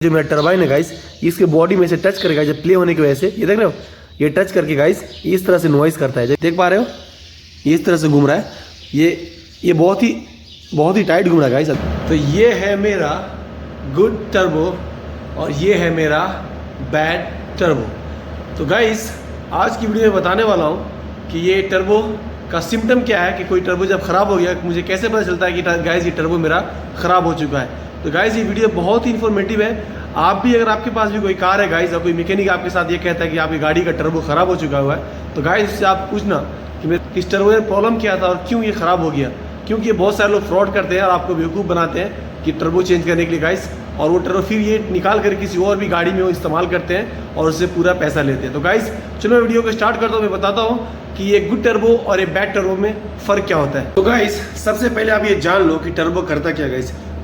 जो मेरा टरबाइन है गाइस, इसके बॉडी में से टच करेगा जब प्ले होने की वजह से, ये देख रहे हो, ये टच करके गाइस इस तरह से नॉइस करता है, देख पा रहे हो, ये इस तरह से घूम रहा है। ये बहुत ही टाइट घूम रहा है गाइस। तो ये है मेरा गुड टर्बो और ये है मेरा बैड टर्बो। तो गाइस आज की वीडियो में बताने वाला हूँ कि ये टर्बो का सिम्टम क्या है, कि कोई टर्बो जब ख़राब हो गया मुझे कैसे पता चलता है कि गाइस ये टर्बो मेरा ख़राब हो चुका है। तो गाइस ये वीडियो बहुत ही इन्फॉर्मेटिव है। आप भी अगर आपके पास भी कोई कार है गाइस और कोई मैकेनिक आपके साथ ये कहता है कि आपकी गाड़ी का टर्बो ख़राब हो चुका हुआ है, तो गाइस उससे आप पूछना कि मेरे इस टर्बो में प्रॉब्लम क्या था और क्यों ये ख़राब हो गया। क्योंकि ये बहुत सारे लोग फ्रॉड करते हैं और आपको बेवकूफ़ बनाते हैं कि टर्बो चेंज करने के लिए गाइस, और वो टर्बो फिर ये निकाल कर किसी और भी गाड़ी में वो इस्तेमाल करते हैं और उससे पूरा पैसा लेते हैं। तो गाइस चलो मैं वीडियो को स्टार्ट करता हूँ। मैं बताता हूँ कि ये गुड टर्बो और ये बैड टर्बो में फ़र्क क्या होता है। तो गाइस सबसे पहले आप ये जान लो कि टर्बो करता क्या।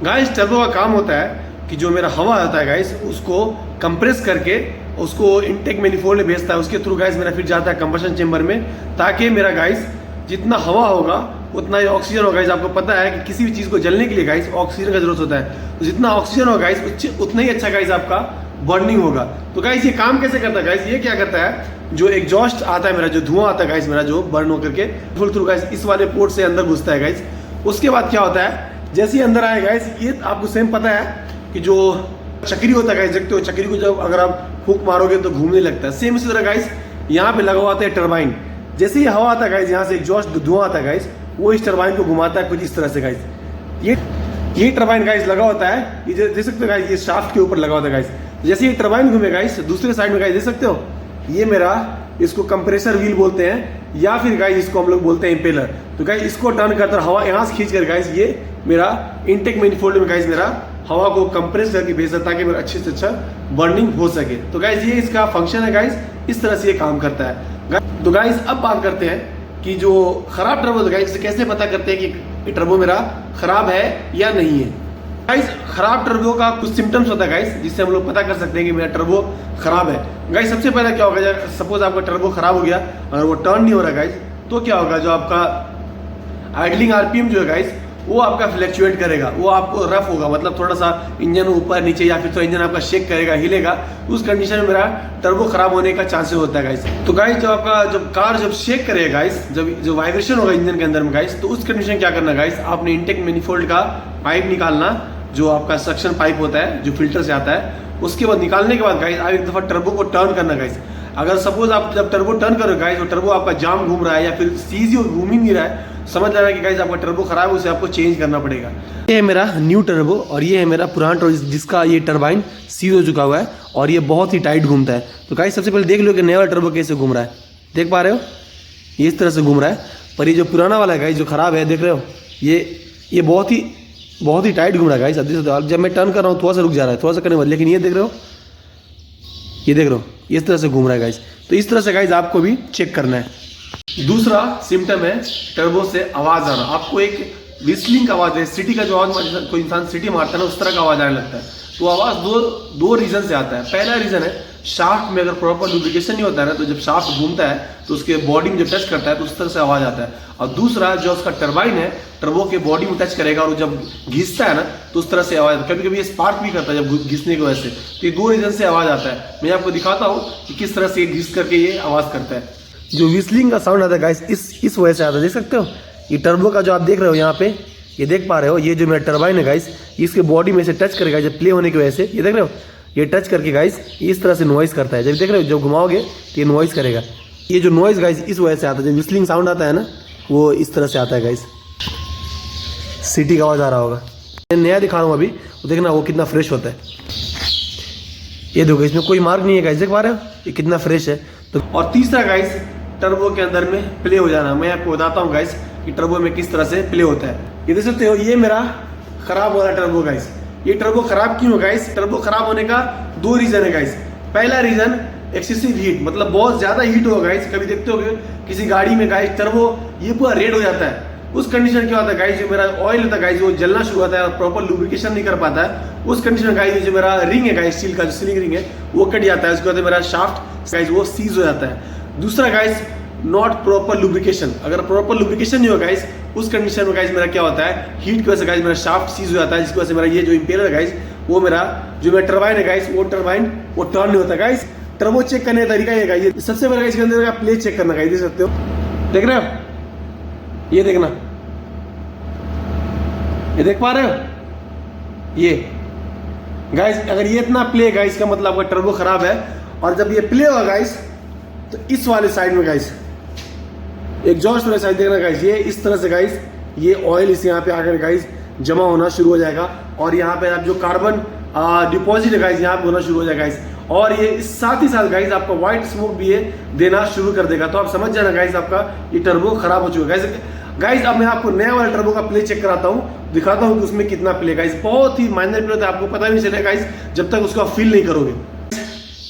गाइस टर्बो का काम होता है कि जो मेरा हवा होता है गाइस उसको कंप्रेस करके उसको इनटेक मैनिफोल्ड में भेजता है, उसके थ्रू गाइस मेरा फिर जाता है कंबशन चेंबर में, ताकि मेरा गाइस जितना हवा होगा उतना ही ऑक्सीजन होगा। गाइस आपको पता है कि किसी भी चीज़ को जलने के लिए गाइस ऑक्सीजन का जरूरत होता है, तो जितना ऑक्सीजन होगा गाइस उतना ही अच्छा गाइस आपका बर्निंग होगा। तो गाइस ये काम कैसे करता है गाइस, ये क्या करता है, जो एग्जॉस्ट आता है मेरा, जो धुआं आता है गाइस मेरा, जो बर्न होकर के फुल थ्रू गाइस इस वाले पोर्ट से अंदर घुसता है गाइस। उसके बाद क्या होता है, जैसे ही अंदर आए गाइस, ये आपको सेम पता है कि जो चक्री होता है गाइस, देखते हो चक्री को जब अगर आप फूंक मारोगे तो घूमने लगता है, सेम इसी तरह गाइस यहाँ पे लगा हुआ आता है टरबाइन। जैसे ही हवा आता है गाइस, यहाँ से एग्जॉस्ट धुआं आता है गाइस, वो इस टरबाइन को घुमाता है कुछ इस तरह से गाइस। ये टरबाइन गाइस लगा होता है, ये देख सकते हो गाइस, ये शाफ्ट के ऊपर लगा होता है गाइस। जैसे ये टरबाइन घूमे गाइस, दूसरे साइड में गाइस देख सकते हो, ये मेरा इसको कंप्रेसर व्हील बोलते हैं या फिर गाइस इसको हम लोग बोलते हैं इम्पेलर। तो गाइस इसको टर्न करता हवा यहाँ से खींच कर गाइस ये मेरा इनटेक मैनिफोल्ड में गाइस मेरा हवा को कंप्रेस करके भेजता है ताकि मेरा अच्छे से अच्छा बर्निंग हो सके। तो गाइस ये इसका फंक्शन है गाइस, इस तरह से ये काम करता है। तो गाइस अब बात करते हैं कि जो खराब टर्बो है गाइस, कैसे पता करते हैं कि टर्बो मेरा खराब है या नहीं है। गाइस खराब टर्बो का कुछ सिम्टम्स होता है गाइस, जिससे हम लोग पता कर सकते हैं कि मेरा टर्बो खराब है। गाइस सबसे पहले क्या होगा, सपोज आपका टर्बो खराब हो गया और वो टर्न नहीं हो रहा गाइस, तो क्या होगा, जो आपका आइडलिंग आरपीएम जो है गाइस वो आपका फ्लक्चुएट करेगा, वो आपको रफ होगा, मतलब थोड़ा सा इंजन ऊपर नीचे या फिर तो इंजन आपका शेक करेगा, हिलेगा। उस कंडीशन में मेरा टर्बो खराब होने का चांसेस होता है गाइस। तो गाइस जब कार शेक करेगा गाइस, जब जो वाइब्रेशन होगा इंजन के अंदर में गाइस, तो उस कंडीशन क्या करना गाइस, आपने इनटेक मैनिफोल्ड का पाइप निकालना, जो आपका सक्शन पाइप होता है जो फिल्टर से आता है, उसके बाद निकालने के बाद गाइस आप एक दफा टर्बो को टर्न करना गाइस। अगर सपोज आप जब टर्बो टर्न करो गाइस और टर्बो आपका जाम घूम रहा है या फिर सीजी घूम ही नहीं रहा है, समझ लेना कि गाइस आपका टर्बो खराब है, उसे आपको चेंज करना पड़ेगा। ये है मेरा न्यू टर्बो और ये है मेरा पुराना टर्बो, जिसका ये टरबाइन सीज हो चुका हुआ है और ये बहुत ही टाइट घूमता है। तो गाइस सबसे पहले देख लो कि नया वाला टर्बो कैसे घूम रहा है, देख पा रहे हो, ये इस तरह से घूम रहा है। पर ये जो पुराना वाला है गाइस, जो खराब है, देख रहे हो, ये बहुत ही टाइट घूम रहा है गाइस। अब जब मैं टर्न कर रहा हूँ थोड़ा सा रुक जा रहा है, थोड़ा सा करने वाला, लेकिन ये देख रहे हो, इस तरह से घूम रहा है गाइस। तो इस तरह से गाइस आपको भी चेक करना है। दूसरा सिम्टम है टर्बो से आवाज आना। आपको एक विस्लिंग आवाज है, सिटी का जो आवाज कोई इंसान सिटी मारता है ना, उस तरह का आवाज आने लगता है। तो आवाज दो रीजन से आता है। पहला रीजन है शाफ्ट में अगर प्रॉपर लुब्रिकेशन नहीं होता है ना, तो जब शाफ्ट घूमता है तो उसके बॉडी में जब टच करता है तो उस तरह से आवाज आता है। और दूसरा जो उसका टरबाइन है, टर्बो के बॉडी में टच करेगा और जब घिसता है ना तो उस तरह से आवाज, कभी कभी ये स्पार्क भी करता है जब घिसने की वजह से। तो ये दो रीजन से आवाज आता है। मैं आपको दिखाता हूँ कि किस तरह से घिस करके ये आवाज करता है। जो विस्लिंग का साउंड आता है गाइस, इस वजह से आता है, देख सकते हो, ये टर्बो का जो आप देख रहे हो यहाँ पे, ये देख पा रहे हो, ये जो मेरा टरबाइन है गाइस, इसके बॉडी में से टच करेगा जब प्ले होने की वजह से, ये देख रहे हो, ये टच करके गाइस इस तरह से नॉइस करता है। जब देख रहे हो, जब घुमाओगे तो ये नॉइस करेगा। ये जो नॉइस गाइस इस वजह से आता है, जब विस्लिंग साउंड आता है ना, वो इस तरह से आता है गाइस, सिटी का आवाज आ रहा होगा। मैं नया दिखा रहा हूँ अभी, वो देखना वो कितना फ्रेश होता है। ये देखो, इसमें कोई मार्क नहीं है गाइस, देख पा रहे हो, ये कितना फ्रेश है। तो और तीसरा गाइस टर्बो के अंदर में प्ले हो जाना। मैं आपको बताता हूँ गाइस कि टर्बो में किस तरह से प्ले होता है। ये देख सकते हो, ये मेरा खराब वाला टर्बो गाइस। ये टर्बो खराब क्यों है गाइस, टर्बो खराब होने का दो रीजन है गाइस। पहला रीजन एक्सेसिव हीट, मतलब बहुत ज्यादा हीट होगा गाइस। कभी देखते हो किसी गाड़ी में गाइस टर्बो ये पूरा रेड हो जाता है, उस कंडीशन क्या होता है गाइस, जो मेरा ऑयल होता है गाइस वो जलना शुरू होता है और प्रॉपर लुब्रिकेशन नहीं कर पाता है। उस कंडीशन में गाइस जो मेरा रिंग है गाइस, स्टील का जो सीलिंग रिंग है वो कट जाता है, उसके बाद मेरा शाफ्ट गाइस वो सीज हो जाता है। दूसरा गाइस नॉट प्रॉपर लुब्रिकेशन, अगर प्रॉपर लुब्रिकेशन नहीं हो गाइस, उस कंडीशन में गाइस मेरा क्या होता है, हीट की वजह से गाइस मेरा शाफ्ट सीज हो जाता है, जिसकी वजह से मेरा ये जो इंपेलर है गाइस वो मेरा जो मेरा टर्बाइन है गाइस, वो टर्बाइन वो टर्न नहीं होता गाइस। टर्बो चेक करने का तरीका ये गाइस, सबसे पहले इसके अंदर का प्ले चेक करना गाइस, देख सकते हो, देख रहे हो, ये देखना, ये देख पा रहे हो, ये गाइस अगर ये इतना प्ले गाइस का मतलब आपका टर्बो खराब है। और जब ये प्ले होगा गाइस तो इस वाले साइड में गाइस एग्जॉस्ट वाले साइड देखना गाइस, ये इस तरह से गाइस ये ऑयल इस यहाँ पे आकर गाइस जमा होना शुरू हो जाएगा और यहाँ पे आप जो कार्बन डिपॉजिट है गाइस यहाँ पे होना शुरू हो जाएगा गाइस। और ये साथ ही साथ गाइस आपका व्हाइट स्मोक भी ये देना शुरू कर देगा। तो आप समझ जाना गाइस आपका ये टर्बो खराब हो चुका है गाइस। अब मैं आपको नया वाला टर्बो का प्ले चेक कराता हूँ, दिखाता हूँ कि उसमें कितना प्ले गाइस, बहुत ही माइनर प्ले होता है, आपको पता नहीं चलेगा गाइस जब तक उसका फील नहीं करोगे।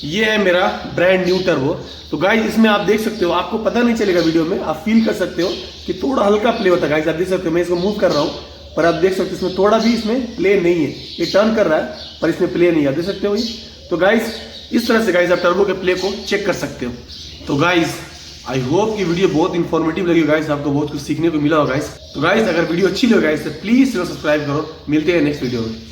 ये है मेरा ब्रांड न्यू टर्बो। तो गाइस इसमें आप देख सकते हो, आपको पता नहीं चलेगा वीडियो में, आप फील कर सकते हो कि थोड़ा हल्का प्ले होता है गाइस। आप देख सकते हो मैं इसको मूव कर रहा हूँ पर आप देख सकते हो इसमें थोड़ा भी इसमें प्ले नहीं है, ये टर्न कर रहा है पर इसमें प्ले नहीं है, आप देख सकते हो ये। तो गाइस इस तरह से गाइस आप टर्बो के प्ले को चेक कर सकते हो। तो गाइस आई होप कि वीडियो बहुत इंफॉर्मेटिव लगी गाइस, आपको बहुत कुछ सीखने को मिला होगा गाइस। तो गाइस अगर वीडियो अच्छी लगे गाइस तो प्लीज सब्सक्राइब करो। मिलते हैं नेक्स्ट वीडियो में।